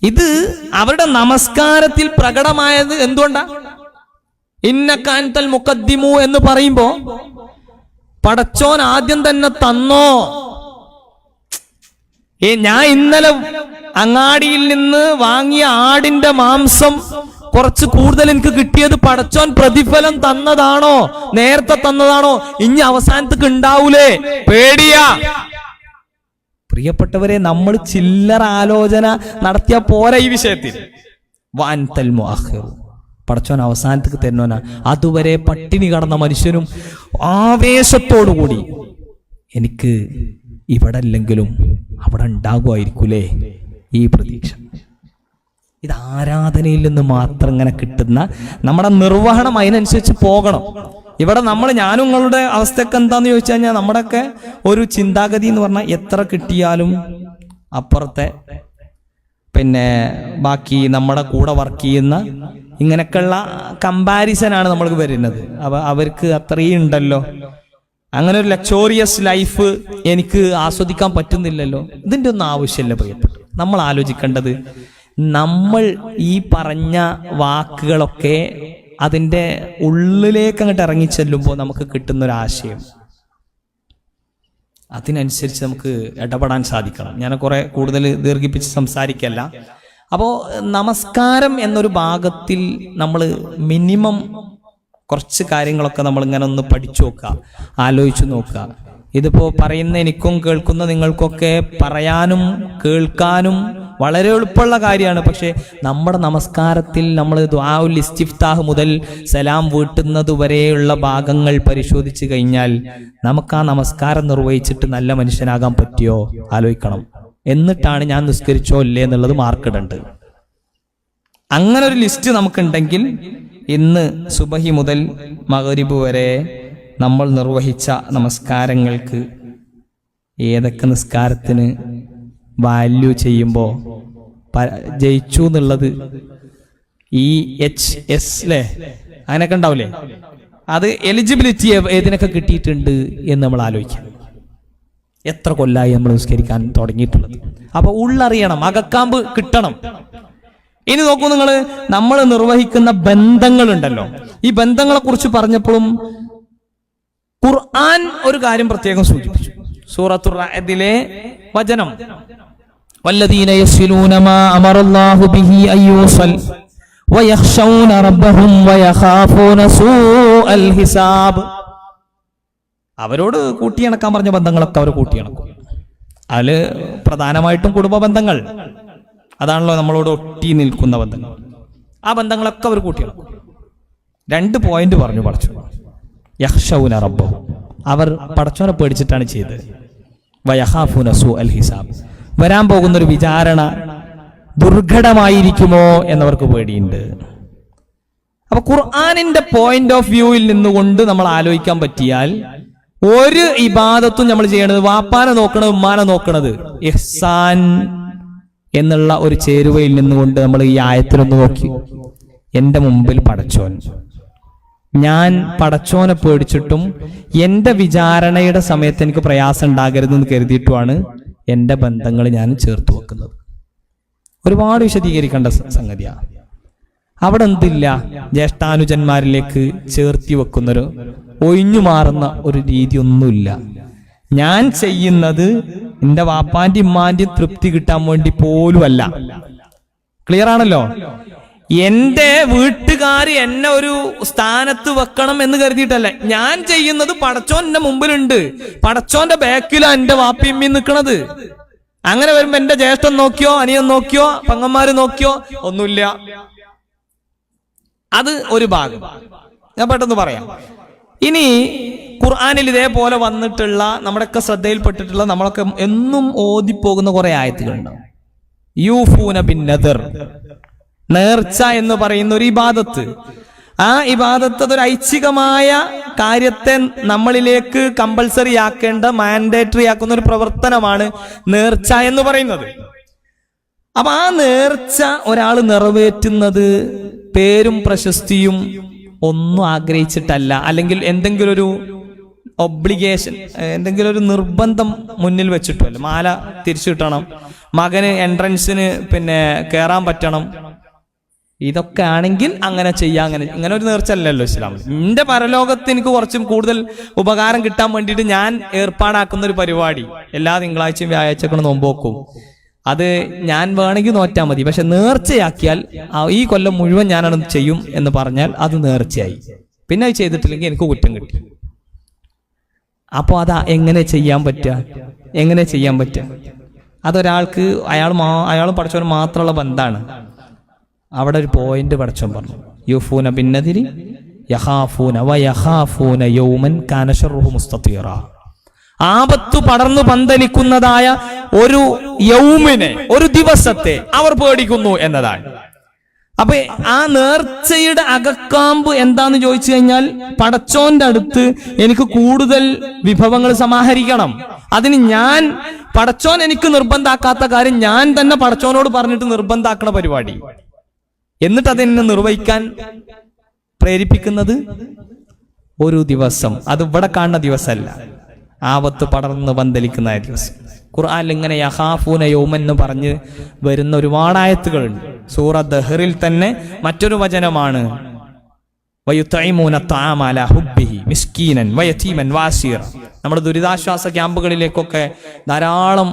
ഇത് അവരുടെ നമസ്കാരത്തിൽ പ്രകടമായത് എന്തുകൊണ്ടാ? ഇന്നക അൻതൽ മുഖദ്ദിമു എന്ന് പറയുമ്പോ പടച്ചോൻ ആദ്യം തന്നെ തന്നോ? ഞാൻ ഇന്നലെ അങ്ങാടിയിൽ നിന്ന് വാങ്ങിയ ആടിന്റെ മാംസം കുറച്ച് കൂടുതൽ എനിക്ക് കിട്ടിയത് പടച്ചോൻ പ്രതിഫലം തന്നതാണോ, നേരത്തെ തന്നതാണോ, ഇനി അവസാനത്തേക്ക് ഉണ്ടാവൂലേ? പേടിയാ. പ്രിയപ്പെട്ടവരെ, നമ്മൾ ചില്ലറ ആലോചന നടത്തിയ പോരാ ഈ വിഷയത്തിൽ. വഅൻതൽ മുഅഖിർ, പടച്ചോൻ അവസാനത്തേക്ക് തരുന്നവനാ. അതുവരെ പട്ടിണി കടന്ന മനുഷ്യനും ആവേശത്തോടുകൂടി എനിക്ക് ഇവിടെ അല്ലെങ്കിലും അവിടെ ഉണ്ടാകുമായിരിക്കൂലേ ഈ പ്രതീക്ഷ. ഇത് ആരാധനയിൽ നിന്ന് മാത്രം ഇങ്ങനെ കിട്ടുന്ന നമ്മുടെ നിർവഹണം അതിനനുസരിച്ച് പോകണം. ഇവിടെ ഞാനും നിങ്ങളുടെ അവസ്ഥയൊക്കെ എന്താന്ന് ചോദിച്ചു കഴിഞ്ഞാൽ, നമ്മുടെയൊക്കെ ഒരു ചിന്താഗതി എന്ന് പറഞ്ഞാൽ എത്ര കിട്ടിയാലും അപ്പുറത്തെ ബാക്കി നമ്മുടെ കൂടെ വർക്ക് ചെയ്യുന്ന ഇങ്ങനെയൊക്കെയുള്ള കമ്പാരിസനാണ് നമ്മൾക്ക് വരുന്നത്. അവർക്ക് അത്രയും ഉണ്ടല്ലോ, അങ്ങനെ ഒരു ലക്സോറിയസ് ലൈഫ് എനിക്ക് ആസ്വദിക്കാൻ പറ്റുന്നില്ലല്ലോ. ഇതിൻ്റെ ഒന്നും ആവശ്യമില്ല പ്രിയപ്പെട്ടു. നമ്മൾ ആലോചിക്കേണ്ടത്, നമ്മൾ ഈ പറഞ്ഞ വാക്കുകളൊക്കെ അതിൻ്റെ ഉള്ളിലേക്ക് അങ്ങോട്ട് ഇറങ്ങിച്ചെല്ലുമ്പോൾ നമുക്ക് കിട്ടുന്നൊരാശയം, അതിനനുസരിച്ച് നമുക്ക് ഇടപെടാൻ സാധിക്കണം. ഞാൻ കുറെ കൂടുതൽ ദീർഘിപ്പിച്ച് സംസാരിക്കല്ല. അപ്പോൾ നമസ്കാരം എന്നൊരു ഭാഗത്തിൽ നമ്മൾ മിനിമം കുറച്ച് കാര്യങ്ങളൊക്കെ നമ്മൾ ഇങ്ങനെ ഒന്ന് പഠിച്ചു നോക്കുക, ആലോചിച്ചു നോക്കുക. ഇതിപ്പോൾ പറയുന്ന എനിക്കും കേൾക്കുന്ന നിങ്ങൾക്കൊക്കെ പറയാനും കേൾക്കാനും വളരെ എളുപ്പമുള്ള കാര്യമാണ്. പക്ഷേ നമ്മുടെ നമസ്കാരത്തിൽ നമ്മൾ ദുആഉൽ ഇസ്തിഫ്താഹ് മുതൽ സലാം വീട്ടുന്നത് വരെയുള്ള ഭാഗങ്ങൾ പരിശോധിച്ച് കഴിഞ്ഞാൽ നമുക്ക് ആ നമസ്കാരം നിർവഹിച്ചിട്ട് നല്ല മനുഷ്യനാകാൻ പറ്റിയോ ആലോചിക്കണം. എന്നിട്ടാണ് ഞാൻ നിസ്കരിച്ചോ ഇല്ലേ എന്നുള്ളത് മാർക്കിടേണ്ടത്. അങ്ങനെ ഒരു ലിസ്റ്റ് നമുക്കുണ്ടെങ്കിൽ ഇന്ന് സുബഹി മുതൽ മഗ്രിബ് വരെ നമ്മൾ നിർവഹിച്ച നമസ്കാരങ്ങൾക്ക് ഏതൊക്കെ നിസ്കാരത്തിന് വാല്യൂ ചെയ്യുമ്പോൾ ജയിച്ചു എന്നുള്ളത് EHS അല്ലേ, അങ്ങനെയൊക്കെ ഉണ്ടാവില്ലേ, അത് എലിജിബിലിറ്റി ഏതിനൊക്കെ കിട്ടിയിട്ടുണ്ട് എന്ന് നമ്മൾ ആലോചിക്കാം. എത്ര കൊല്ലായി നമ്മൾ നിസ്കരിക്കാൻ തുടങ്ങിയിട്ടുള്ളത്. അപ്പൊ ഉള്ളറിയണം, അകക്കാമ്പ് കിട്ടണം. ഇനി നോക്കൂ നിങ്ങൾ, നമ്മൾ നിർവഹിക്കുന്ന ബന്ധങ്ങളുണ്ടല്ലോ, ഈ ബന്ധങ്ങളെ കുറിച്ച് പറഞ്ഞപ്പോഴും ഖുർആൻ ഒരു കാര്യം പ്രത്യേകം സൂചിപ്പിച്ചു. സൂറത്തുർ റഅദിലെ വചനം, വല്ലദീന യസ്ലൂന മാ അമറല്ലാഹു ബിഹി അയ്യൂസൽ വയഖ്ശൗന റബ്ബഹും വയഖാഫൂന സൂഅൽ ഹിസാബ്. അവരോട് കൂട്ടിയിണക്കാൻ പറഞ്ഞ ബന്ധങ്ങളൊക്കെ അവർ കൂട്ടിയിണക്കും. അതിൽ പ്രധാനമായിട്ടും കുടുംബ ബന്ധങ്ങൾ, അതാണല്ലോ നമ്മളോട് ഒട്ടി നിൽക്കുന്ന ബന്ധങ്ങൾ. ആ ബന്ധങ്ങളൊക്കെ അവർ കൂട്ടിയിണക്കും. 2 പോയിന്റ് പറഞ്ഞു പഠിച്ചു. യഖ്ശൗന റബ്ബഹും, അവർ പടച്ചോനെ പേടിച്ചിട്ടാണ് ചെയ്തത്. വയഖാഫൂന സൂഅൽ ഹിസാബ്, വരാൻ പോകുന്നൊരു വിചാരണ ദുർഘടമായിരിക്കുമോ എന്നവർക്ക് പേടിയുണ്ട്. അപ്പൊ ഖുർആനിന്റെ പോയിന്റ് ഓഫ് വ്യൂവിൽ നിന്നുകൊണ്ട് നമ്മൾ ആലോചിക്കാൻ പറ്റിയാൽ ഒരു ഇബാദത്തും നമ്മൾ ചെയ്യണത് വാപ്പാനെ നോക്കണത് ഉമ്മാനെ നോക്കണത് ഇഹ്സാൻ എന്നുള്ള ഒരു ചേരുവയിൽ നിന്നുകൊണ്ട് നമ്മൾ ഈ ആയത്തിലൊന്ന് നോക്കി. എന്റെ മുമ്പിൽ പടച്ചോൻ, ഞാൻ പടച്ചോനെ പേടിച്ചിട്ടും എന്റെ വിചാരണയുടെ സമയത്ത് എനിക്ക് പ്രയാസം ഉണ്ടാകരുതെന്ന് കരുതിയിട്ടുമാണ് എന്റെ ബന്ധങ്ങൾ ഞാൻ ചേർത്ത് വെക്കുന്നത്. ഒരുപാട് വിശദീകരിക്കേണ്ട സംഗതിയാണ്. അവിടെ എന്തില്ല, ജ്യേഷ്ഠാനുജന്മാരിലേക്ക് ചേർത്തി വെക്കുന്നൊരു ഒഴിഞ്ഞു മാറുന്ന ഒരു രീതി ഒന്നുമില്ല. ഞാൻ ചെയ്യുന്നത് എന്റെ വാപ്പാന്റെ ഇമ്മാന്റെ തൃപ്തി കിട്ടാൻ വേണ്ടി പോലും അല്ല. ക്ലിയർ ആണല്ലോ? എന്റെ വീട്ടുകാർ എന്നെ ഒരു സ്ഥാനത്ത് വെക്കണം എന്ന് കരുതിയിട്ടല്ല ഞാൻ ചെയ്യുന്നത്. പടച്ചോൻ എന്റെ മുമ്പിലുണ്ട്, പടച്ചോന്റെ ബാക്കിലാണ് എന്റെ വാപ്പിയമ്മി നിൽക്കണത്. അങ്ങനെ വരുമ്പോ എന്റെ ജ്യേഷ്ഠൻ നോക്കിയോ, അനിയൻ നോക്കിയോ, പെങ്ങന്മാര് നോക്കിയോ ഒന്നുമില്ല. അത് ഒരു ഭാഗം ഞാൻ പെട്ടെന്ന് പറയാം. ഇനി ഖുർആനിൽ ഇതേപോലെ വന്നിട്ടുള്ള നമ്മുടെയൊക്കെ ശ്രദ്ധയിൽപ്പെട്ടിട്ടുള്ള നമ്മളൊക്കെ എന്നും ഓതിപ്പോകുന്ന കുറെ ആയത്തുകളുണ്ടാവും. യൂഫൂന ബിൻ നദർ, നേർച്ച എന്ന് പറയുന്ന ഒരു ഇബാദത്ത്. ആ ഇബാദത്ത് അതൊരു ഐച്ഛികമായ കാര്യത്തെ നമ്മളിലേക്ക് കമ്പൽസറി ആക്കേണ്ട, മാൻഡേറ്ററി ആക്കുന്ന ഒരു പ്രവർത്തനമാണ് നേർച്ച എന്ന് പറയുന്നത്. അപ്പൊ ആ നേർച്ച ഒരാൾ നിറവേറ്റുന്നത് പേരും പ്രശസ്തിയും ഒന്നും ആഗ്രഹിച്ചിട്ടല്ല, അല്ലെങ്കിൽ എന്തെങ്കിലും ഒരു ഒബ്ലിഗേഷൻ, എന്തെങ്കിലും ഒരു നിർബന്ധം മുന്നിൽ വെച്ചിട്ടല്ല. മാല തിരിച്ചു കിട്ടണം, മകന് എൻട്രൻസിന് കയറാൻ പറ്റണം, ഇതൊക്കെ ആണെങ്കിൽ അങ്ങനെ ചെയ്യാം. ഇങ്ങനെ ഒരു നേർച്ചല്ലല്ലോ ഇസ്ലാം. എന്റെ പരലോകത്ത് എനിക്ക് കുറച്ചും കൂടുതൽ ഉപകാരം കിട്ടാൻ വേണ്ടിയിട്ട് ഞാൻ ഏർപ്പാടാക്കുന്ന ഒരു പരിപാടി, എല്ലാ തിങ്കളാഴ്ചയും വ്യാഴാഴ്ചകളും നോമ്പ് വെക്കും. അത് ഞാൻ വേണമെങ്കിൽ നോറ്റാൽ മതി, പക്ഷെ നേർച്ചയാക്കിയാൽ ഈ കൊല്ലം മുഴുവൻ ഞാനത് ചെയ്യും എന്ന് പറഞ്ഞാൽ അത് നേർച്ചയായി. പിന്നെ അത് ചെയ്തിട്ടില്ലെങ്കിൽ എനിക്ക് കുറ്റം കിട്ടി. അപ്പോൾ അതാ എങ്ങനെ ചെയ്യാൻ പറ്റുക? അതൊരാൾക്ക് അയാളും പടച്ചവനും മാത്രമുള്ള ബന്ധമാണ്. അവിടെ ഒരു പോയിന്റ് പടച്ചവൻ പറഞ്ഞു, യുഫൂന ബിന്നദിരി യഖാഫൂന വയഖാഫൂന യൗമൻ കാന ശർറുഹു മുസ്തതീറ. ആപത്തു പടർന്നു പന്തലിക്കുന്നതായ ഒരു യൗമിനെ, ഒരു ദിവസത്തെ അവർ പേടിക്കുന്നു എന്നതാണ്. അപ്പൊ ആ നേർച്ചയുടെ അകക്കാമ്പ് എന്താന്ന് ചോദിച്ചു കഴിഞ്ഞാൽ, പടച്ചോന്റെ അടുത്ത് എനിക്ക് കൂടുതൽ വിഭവങ്ങൾ സമാഹരിക്കണം. അതിന് പടച്ചോൻ എനിക്ക് നിർബന്ധാക്കാത്ത കാര്യം ഞാൻ തന്നെ പടച്ചോനോട് പറഞ്ഞിട്ട് നിർബന്ധാക്കണ പരിപാടി. എന്നിട്ട് അതെന്നെ നിർവഹിക്കാൻ പ്രേരിപ്പിക്കുന്നത് ഒരു ദിവസം, അത് ഇവിടെ കാണുന്ന ദിവസമല്ല, ആപത്ത് പടർന്ന് പന്തലിക്കുന്ന ദിവസം. ഖുർആനിൽ ഇങ്ങനെ യഖാഫൂന യൗമൻ എന്ന് പറഞ്ഞ് വരുന്ന ഒരുപാട് ആയത്തുകളുണ്ട്. സൂറ ദഹറിൽ തന്നെ മറ്റൊരു വചനമാണ് വയുതഇമൂന തആമ അലാ ഹുബ്ബിഹി മിസ്കീനൻ വയതീമൻ വഅസീറ. നമ്മുടെ ദുരിതാശ്വാസ ക്യാമ്പുകളിലേക്കൊക്കെ ധാരാളം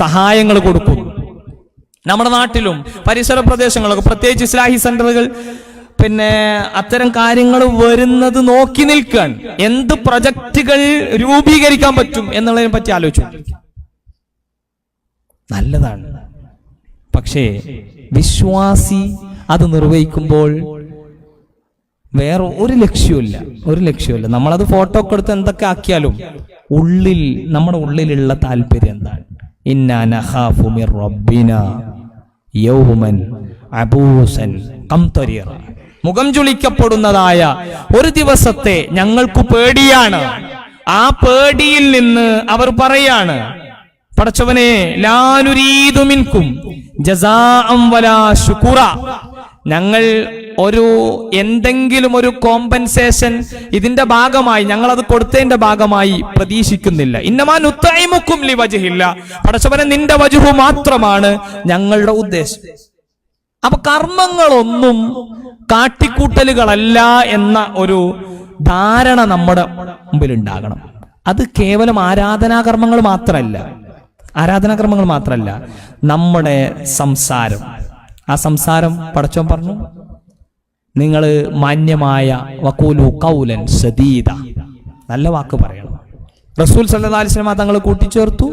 സഹായങ്ങൾ കൊടുക്കും. നമ്മുടെ നാട്ടിലും പരിസര പ്രദേശങ്ങളൊക്കെ, പ്രത്യേകിച്ച് ഇസ്ലാഹി സെന്ററുകൾ അത്തരം കാര്യങ്ങൾ വരുന്നത് നോക്കി നിൽക്കാൻ, എന്ത് പ്രൊജക്റ്റുകൾ രൂപീകരിക്കാൻ പറ്റും എന്നുള്ളതിനെ പറ്റി ആലോചിച്ചു. നല്ലതാണ്. പക്ഷേ വിശ്വാസി അത് നിർവഹിക്കുമ്പോൾ വേറെ ഒരു ലക്ഷ്യമില്ല. നമ്മളത് ഫോട്ടോ ഒക്കെ എടുത്ത് എന്തൊക്കെ ആക്കിയാലും നമ്മുടെ ഉള്ളിലുള്ള താല്പര്യം എന്താണ്? ഇന്നാ നഖാഫു മിർ റബ്ബിനാ യൗമൻ അബൂസൻ ഖംതരീറ. മുഖം ചുളിക്കപ്പെടുന്നതായ ഒരു ദിവസത്തെ ഞങ്ങൾക്ക് പേടിയാണ്. ആ പേടിയിൽ നിന്ന് അവർ പറയാണ്, പടച്ചവനെ ലാ നുരീദു മിൻകും ജസാഅൻ വലാ ശുക്റ. ഞങ്ങൾ എന്തെങ്കിലും ഒരു കോമ്പൻസേഷൻ ഇതിന്റെ ഭാഗമായി, ഞങ്ങൾ അത് കൊടുത്തതിന്റെ ഭാഗമായി പ്രതീക്ഷിക്കുന്നില്ല. ഇന്നമാ നുതഇമുക്കും ലിവജ്ഹില്ല. പടച്ചവനെ നിന്റെ വജ്ഹു മാത്രമാണ് ഞങ്ങളുടെ ഉദ്ദേശം. അപ്പൊ കർമ്മങ്ങളൊന്നും കാട്ടിക്കൂട്ടലുകളല്ല എന്ന ഒരു ധാരണ നമ്മുടെ മുമ്പിൽ ഉണ്ടാകണം. അത് കേവലം ആരാധനാകർമ്മങ്ങൾ മാത്രമല്ല, നമ്മുടെ സംസാരം. ആ സംസാരം പടച്ചോൻ പറഞ്ഞു, നിങ്ങൾ മാന്യമായ വഖൂലു ഖൗലൻ സദീദ, നല്ല വാക്ക് പറയണം. റസൂൽ സല്ലല്ലാഹു അലൈഹി വസല്ലം തങ്ങൾ കൂട്ടിച്ചേർത്തു,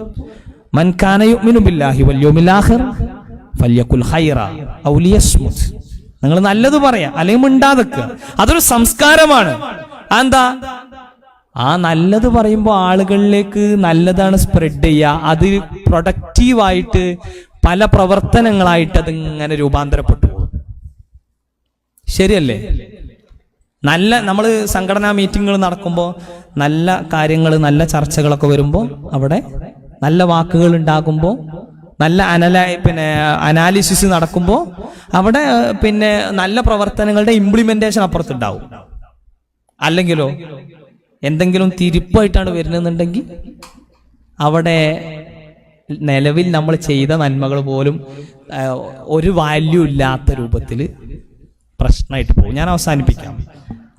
മൻ കാന യുഅ്മിനു ബില്ലാഹി വൽ യൗമിൽ ആഖിർ ഫല്യഖുൽ ഖൈറ ഔ ലിയസ്മുത്. നിങ്ങൾ നല്ലത് പറയാ, അല്ലെങ്കിൽ മിണ്ടാതെക്കുക. അതൊരു സംസ്കാരമാണ്. എന്താ? ആ നല്ലത് പറയുമ്പോൾ ആളുകളിലേക്ക് നല്ലതാണ് സ്പ്രെഡ് ചെയ്യുക. അത് പ്രൊഡക്റ്റീവായിട്ട് പല പ്രവർത്തനങ്ങളായിട്ട് അതിങ്ങനെ രൂപാന്തരപ്പെട്ടു പോകും. ശരിയല്ലേ? നമ്മൾ സംഘടനാ മീറ്റിങ്ങുകൾ നടക്കുമ്പോൾ നല്ല കാര്യങ്ങൾ, നല്ല ചർച്ചകളൊക്കെ വരുമ്പോൾ അവിടെ നല്ല വാക്കുകൾ ഉണ്ടാകുമ്പോൾ, നല്ല അനാലിസിസ് നടക്കുമ്പോൾ അവിടെ നല്ല പ്രവർത്തനങ്ങളുടെ ഇംപ്ലിമെന്റേഷൻ അപ്പുറത്തുണ്ടാവും. അല്ലെങ്കിലോ എന്തെങ്കിലും തിരിപ്പായിട്ടാണ് വരുന്നതെന്നുണ്ടെങ്കിൽ അവിടെ നിലവിൽ നമ്മൾ ചെയ്ത നന്മകൾ പോലും ഒരു വാല്യൂ ഇല്ലാത്ത രൂപത്തിൽ പ്രശ്നമായിട്ട് പോകും. ഞാൻ അവസാനിപ്പിക്കാം.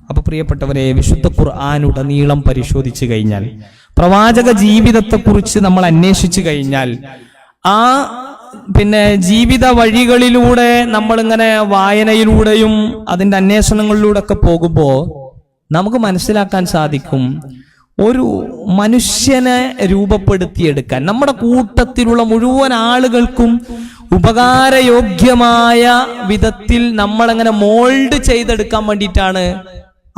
അപ്പൊ പ്രിയപ്പെട്ടവരെ, വിശുദ്ധ ഖുർആനുടനീളം പരിശോധിച്ചു കഴിഞ്ഞാൽ, പ്രവാചക ജീവിതത്തെക്കുറിച്ച് നമ്മൾ അന്വേഷിച്ചു കഴിഞ്ഞാൽ, ആ ജീവിത വഴികളിലൂടെ നമ്മളിങ്ങനെ വായനയിലൂടെയും അതിൻ്റെ അന്വേഷണങ്ങളിലൂടെ ഒക്കെ പോകുമ്പോൾ നമുക്ക് മനസ്സിലാക്കാൻ സാധിക്കും, ഒരു മനുഷ്യനെ രൂപപ്പെടുത്തിയെടുക്കാൻ നമ്മുടെ കൂട്ടത്തിലുള്ള മുഴുവൻ ആളുകൾക്കും ഉപകാരയോഗ്യമായ വിധത്തിൽ നമ്മളങ്ങനെ മോൾഡ് ചെയ്തെടുക്കാൻ വേണ്ടിയിട്ടാണ്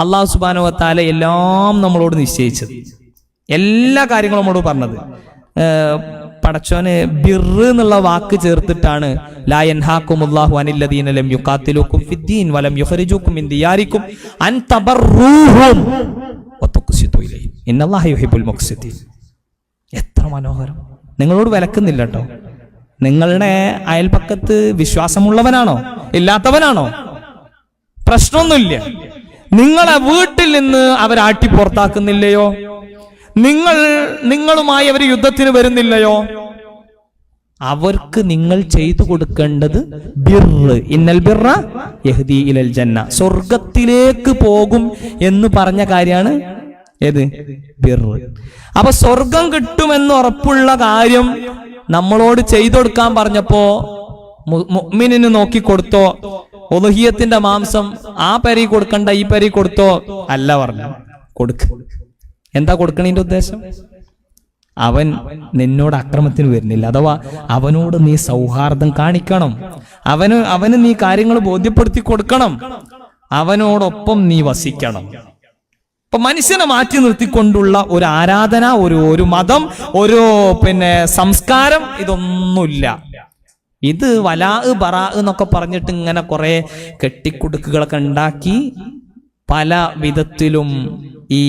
അല്ലാഹു സുബ്ഹാനഹു വ തആല എല്ലാം നമ്മളോട് നിശ്ചയിച്ചത്. എല്ലാ കാര്യങ്ങളും നമ്മളോട് പറഞ്ഞത്. പടച്ചോന് ബിർറ് എന്നുള്ള വാക്ക് ചേർത്തിട്ടാണ് ലാ യൻഹാകുമുല്ലാഹു അനില്ലദീന ലം യുഖാതിലൂകും ഫിദ്ദീൻ വലം യുഖ്രിജൂകും മിൻ ദിയാരികും അൻ തബറൂഹും വതഖ്സിതു ഇലൈഹിം ഇന്നല്ലാഹ യുഹിബ്ബുൽ മുഖ്സിതീൻ. എത്ര മനോഹരം! നിങ്ങളോട് വിലക്കുന്നില്ല കേട്ടോ. നിങ്ങളുടെ അയൽപക്കത്ത് വിശ്വാസമുള്ളവനാണോ ഇല്ലാത്തവനാണോ പ്രശ്നമൊന്നുമില്ല. നിങ്ങളെ വീട്ടിൽ നിന്ന് അവരാട്ടി പുറത്താക്കുന്നില്ലയോ? നിങ്ങളുമായി അവർ യുദ്ധത്തിന് വരുന്നില്ലയോ? അവർക്ക് നിങ്ങൾ ചെയ്തു കൊടുക്കേണ്ടത് ബിർറ്. ഇന്നൽ ബിർറ യഹ്ദി ഇലൽ ജന്ന, സ്വർഗത്തിലേക്ക് പോകും എന്ന് പറഞ്ഞ കാര്യമാണ് ഏത്? ബിർറ്. അപ്പൊ സ്വർഗം കിട്ടുമെന്ന് ഉറപ്പുള്ള കാര്യം നമ്മളോട് ചെയ്തു കൊടുക്കാൻ പറഞ്ഞപ്പോ മുഅ്മിനിന് നോക്കി കൊടുത്തോ? ഉളുഹിയത്തിന്റെ മാംസം ആ പരി കൊടുക്കണ്ട ഈ പരി കൊടുത്തോ? അല്ല പറഞ്ഞു, കൊടുക്ക. എന്താ കൊടുക്കണതിന്റെ ഉദ്ദേശം? അവൻ നിന്നോട് അക്രമത്തിന് വരുന്നില്ല, അഥവാ അവനോട് നീ സൗഹാർദ്ദം കാണിക്കണം, അവന് നീ കാര്യങ്ങൾ ബോധ്യപ്പെടുത്തി കൊടുക്കണം, അവനോടൊപ്പം നീ വസിക്കണം. ഇപ്പൊ മനുഷ്യനെ മാറ്റി നിർത്തിക്കൊണ്ടുള്ള ഒരു ആരാധന, ഒരു മതം, ഒരു സംസ്കാരം, ഇതൊന്നുമില്ല. ഇത് വലാ ബറാ എന്നൊക്കെ പറഞ്ഞിട്ട് ഇങ്ങനെ കുറെ കെട്ടിക്കുടുക്കുകളൊക്കെ ഉണ്ടാക്കി പല വിധത്തിലും ഈ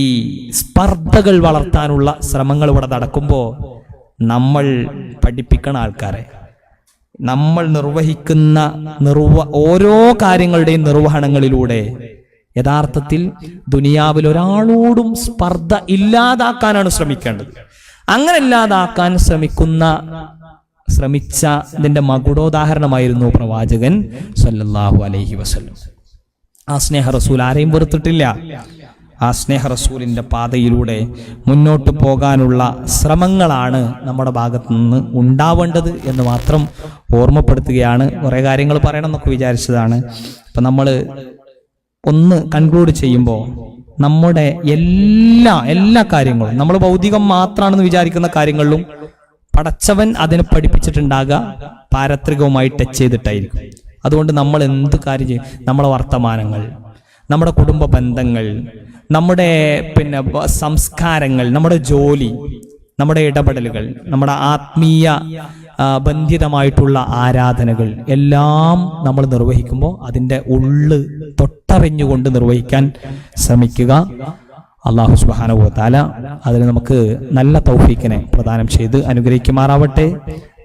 സ്പർദ്ധകൾ വളർത്താനുള്ള ശ്രമങ്ങൾ ഇവിടെ നടക്കുമ്പോൾ നമ്മൾ പഠിപ്പിക്കണ ആൾക്കാരെ, നമ്മൾ നിർവഹിക്കുന്ന ഓരോ കാര്യങ്ങളുടെയും നിർവഹണങ്ങളിലൂടെ യഥാർത്ഥത്തിൽ ദുനിയാവിൽ ഒരാളോടും സ്പർദ്ധ ഇല്ലാതാക്കാനാണ് ശ്രമിക്കേണ്ടത്. അങ്ങനെ ഇല്ലാതാക്കാൻ ശ്രമിച്ചതിന്റെ മകുടോദാഹരണമായിരുന്നു പ്രവാചകൻ സല്ലല്ലാഹു അലൈഹി വസല്ലം. ആ സ്നേഹ റസൂൽ ആരെയും വെറുത്തിട്ടില്ല. ആ സ്നേഹ റസൂലിന്റെ പാതയിലൂടെ മുന്നോട്ട് പോകാനുള്ള ശ്രമങ്ങളാണ് നമ്മുടെ ഭാഗത്തു നിന്ന് ഉണ്ടാവേണ്ടത് എന്ന് മാത്രം ഓർമ്മപ്പെടുത്തുകയാണ്. കുറേ കാര്യങ്ങൾ പറയണം എന്നൊക്കെ വിചാരിച്ചതാണ്. അപ്പം നമ്മൾ ഒന്ന് കൺക്ലൂഡ് ചെയ്യുമ്പോൾ നമ്മുടെ എല്ലാ കാര്യങ്ങളും, നമ്മൾ ഭൗതികം മാത്രമാണെന്ന് വിചാരിക്കുന്ന കാര്യങ്ങളിലും പടച്ചവൻ അതിനെ പഠിപ്പിച്ചിട്ടുണ്ടാകുക പാരത്രികവുമായി ടച്ച് ചെയ്തിട്ടായിരിക്കും. അതുകൊണ്ട് നമ്മൾ എന്ത് കാര്യം ചെയ്യും, നമ്മളെ വർത്തമാനങ്ങൾ, നമ്മുടെ കുടുംബ ബന്ധങ്ങൾ, നമ്മുടെ സംസ്കാരങ്ങൾ, നമ്മുടെ ജോലി, നമ്മുടെ ഇടപെടലുകൾ, നമ്മുടെ ആത്മീയ ബന്ധിതമായിട്ടുള്ള ആരാധനകൾ എല്ലാം നമ്മൾ നിർവഹിക്കുമ്പോൾ അതിൻ്റെ ഉള്ള് തൊട്ടറിഞ്ഞുകൊണ്ട് നിർവഹിക്കാൻ ശ്രമിക്കുക. അല്ലാഹു സുബ്ഹാനഹു വ തആല അതിന് നമുക്ക് നല്ല തൗഫീഖിനെ പ്രദാനം ചെയ്ത് അനുഗ്രഹിക്കുമാറാവട്ടെ.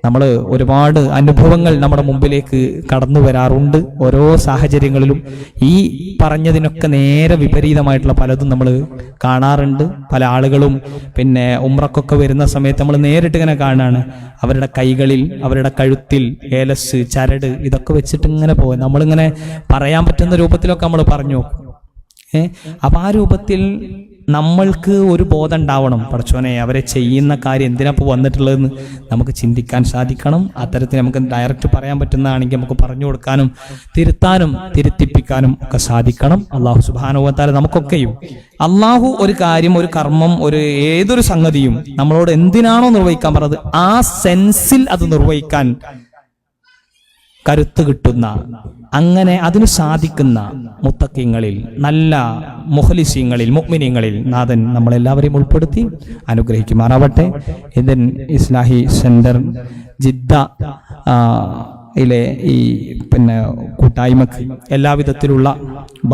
നമ്മൾ ഒരുപാട് അനുഭവങ്ങൾ നമ്മുടെ മുമ്പിലേക്ക് കടന്നു വരാറുണ്ട്. ഓരോ സാഹചര്യങ്ങളിലും ഈ പറഞ്ഞതിനൊക്കെ നേരെ വിപരീതമായിട്ടുള്ള പലതും നമ്മൾ കാണാറുണ്ട്. പല ആളുകളും ഉംറക്കൊക്കെ വരുന്ന സമയത്ത് നമ്മൾ നേരിട്ട് ഇങ്ങനെ കാണാണ്, അവരുടെ കൈകളിൽ, അവരുടെ കഴുത്തിൽ ഏലസ്, ചരട്, ഇതൊക്കെ വെച്ചിട്ട് ഇങ്ങനെ പോകും. നമ്മളിങ്ങനെ പറയാൻ പറ്റുന്ന രൂപത്തിലൊക്കെ നമ്മൾ പറഞ്ഞു നോക്കും. അപ്പൊ ആ രൂപത്തിൽ നമ്മൾക്ക് ഒരു ബോധം ഉണ്ടാവണം. പടച്ചോനെ, അവരെ ചെയ്യുന്ന കാര്യം എന്തിനാപ്പോൾ വന്നിട്ടുള്ളതെന്ന് നമുക്ക് ചിന്തിക്കാൻ സാധിക്കണം. അത്തരത്തിൽ നമുക്ക് ഡയറക്റ്റ് പറയാൻ പറ്റുന്നതാണെങ്കിൽ നമുക്ക് പറഞ്ഞു കൊടുക്കാനും തിരുത്താനും തിരുത്തിപ്പിക്കാനും ഒക്കെ സാധിക്കണം. അള്ളാഹു സുബ്ഹാനഹു വ തആല നമുക്കൊക്കെയും അള്ളാഹു ഒരു കാര്യം, ഒരു കർമ്മം, ഏതൊരു സംഗതിയും നമ്മളോട് എന്തിനാണോ നിർവഹിക്കാൻ പറഞ്ഞത് ആ സെൻസിൽ അത് നിർവഹിക്കാൻ കരുത്ത് കിട്ടുന്ന, അങ്ങനെ അതിന് സാധിക്കുന്ന മുത്തഖീങ്ങളിൽ, നല്ല മുഖ്ലിസീങ്ങളിൽ, മുഅ്മിനീങ്ങളിൽ നാഥൻ നമ്മളെല്ലാവരെയും ഉൾപ്പെടുത്തി അനുഗ്രഹിക്കുമാറാവട്ടെ. ഇന്ത്യൻ ഇസ്ലാഹി സെന്റർ ജിദ്ദ ഈ കൂട്ടായ്മക്ക് എല്ലാവിധത്തിലുള്ള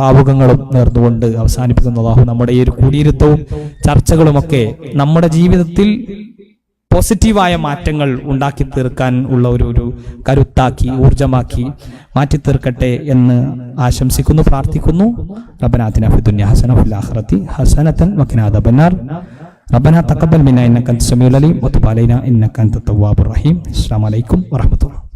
ഭാവുകങ്ങളും നേർന്നുകൊണ്ട് അവസാനിപ്പിക്കുന്ന അല്ലാഹു നമ്മുടെ ഈ ഒരു കൂടിയിരുത്തവും ചർച്ചകളുമൊക്കെ നമ്മുടെ ജീവിതത്തിൽ പോസിറ്റീവായ മാറ്റങ്ങൾ ഉണ്ടാക്കി തീർക്കാൻ ഉള്ള ഒരു കരുത്താക്കി, ഊർജമാക്കി മാറ്റി തീർക്കട്ടെ എന്ന് ആശംസിക്കുന്നു, പ്രാർത്ഥിക്കുന്നു. റബ്ബനാ ആതിനാ ഫിദ്ദുനിയ ഹസന വഫിൽ ആഖിറതി ഹസനതൻ വഖിനാ അദാബന്നാർ. റബ്ബനാ തഖബ്ബൽ മിന്നാ ഇന്നക അൻത സമീഉൽ അലീം വതുബ് അലൈനാ ഇന്നക അൻത തവ്വാബുർ റഹീം. അസ്സലാമു അലൈക്കും വറഹ്മത്തുള്ളാഹി.